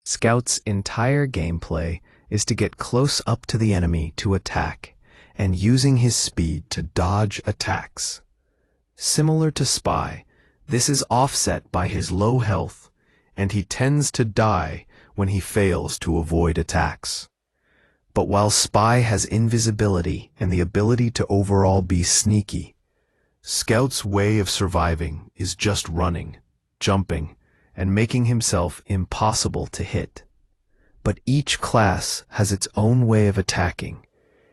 Scout's entire gameplay is to get close up to the enemy to attack, and using his speed to dodge attacks. Similar to Spy, this is offset by his low health, and he tends to die when he fails to avoid attacks. But while Spy has invisibility and the ability to overall be sneaky, Scout's way of surviving is just running, jumping, and making himself impossible to hit. But each class has its own way of attacking,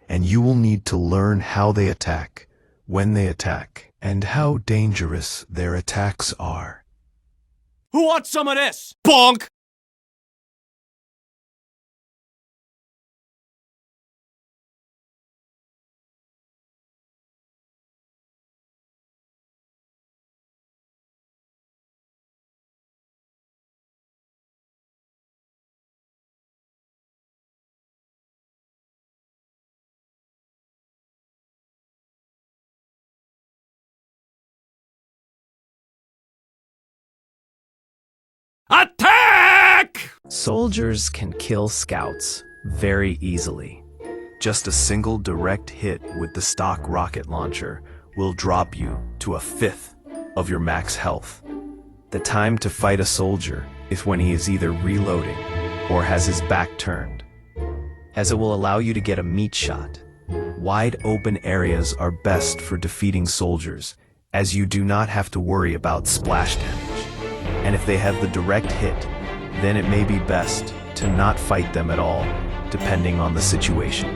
and you will need to learn how they attack, when they attack, and how dangerous their attacks are. Who wants some of this? Bonk! Attack! Soldiers can kill scouts very easily. Just a single direct hit with the stock rocket launcher will drop you to a fifth of your max health. The time to fight a soldier is when he is either reloading or has his back turned, as it will allow you to get a meat shot. Wide open areas are best for defeating soldiers, as you do not have to worry about splash damage. And if they have the direct hit, then it may be best to not fight them at all, depending on the situation.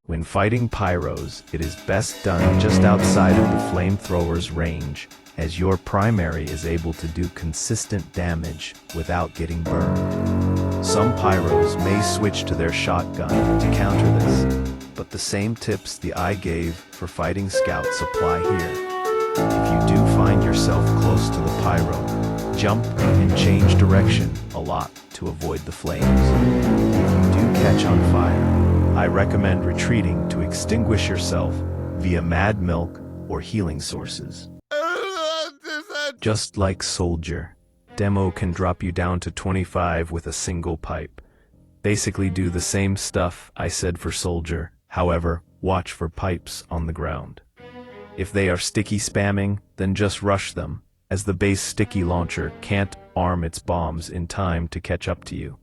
When fighting pyros, it is best done just outside of the flamethrower's range, as your primary is able to do consistent damage without getting burned. Some pyros may switch to their shotgun to counter this, but the same tips the I gave for fighting scouts apply here. If you do find yourself close to the pyro, jump and change direction a lot to avoid the flames. If you do catch on fire, I recommend retreating to extinguish yourself via mad milk or healing sources. Just like Soldier, Demo can drop you down to 25 with a single pipe. Basically do the same stuff I said for Soldier, however, watch for pipes on the ground. If they are sticky spamming, then just rush them, as the base sticky launcher can't arm its bombs in time to catch up to you.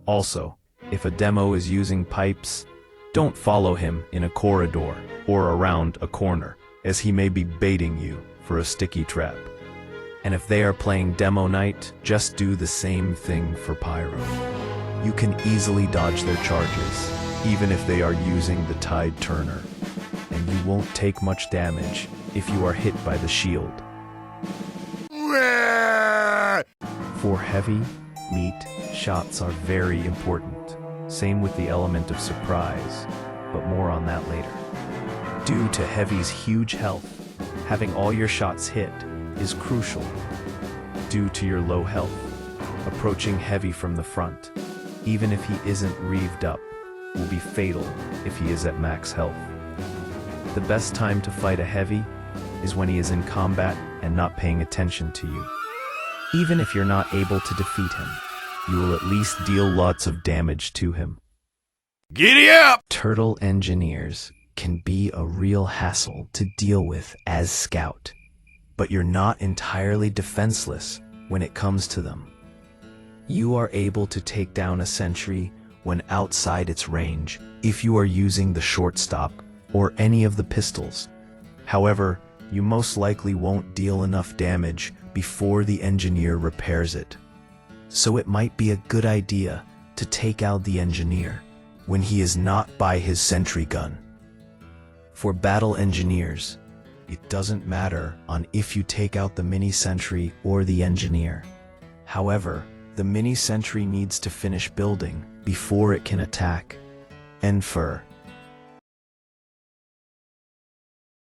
Also, if a demo is using pipes, don't follow him in a corridor or around a corner, as he may be baiting you for a sticky trap. And if they are playing Demo Night, just do the same thing for Pyro. You can easily dodge their charges, even if they are using the Tide Turner, and you won't take much damage if you are hit by the shield. For heavy, meat shots are very important. Same with the element of surprise, but more on that later. Due to Heavy's huge health, having all your shots hit is crucial. Due to your low health, approaching Heavy from the front, even if he isn't reeved up, will be fatal if he is at max health. The best time to fight a Heavy is when he is in combat and not paying attention to you. Even if you're not able to defeat him, you will at least deal lots of damage to him. Giddy up! Turtle engineers can be a real hassle to deal with as Scout, but you're not entirely defenseless when it comes to them. You are able to take down a sentry when outside its range if you are using the shortstop or any of the pistols. However, you most likely won't deal enough damage before the engineer repairs it. So it might be a good idea to take out the engineer when he is not by his sentry gun. For battle engineers, it doesn't matter on if you take out the mini sentry or the engineer. However, the mini sentry needs to finish building before it can attack. And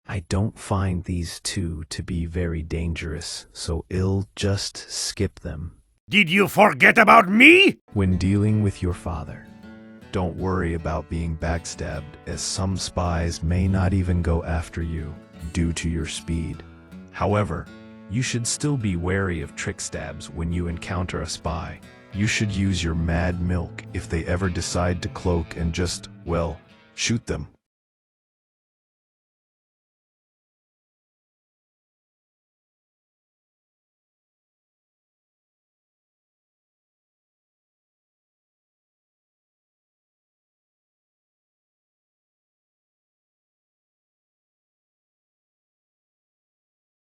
I don't find these two to be very dangerous, so I'll just skip them. Did you forget about me? When dealing with your father, don't worry about being backstabbed, as some spies may not even go after you due to your speed. However, You should still be wary of trick stabs when you encounter a spy. You should use your mad milk if they ever decide to cloak and just, well, shoot them.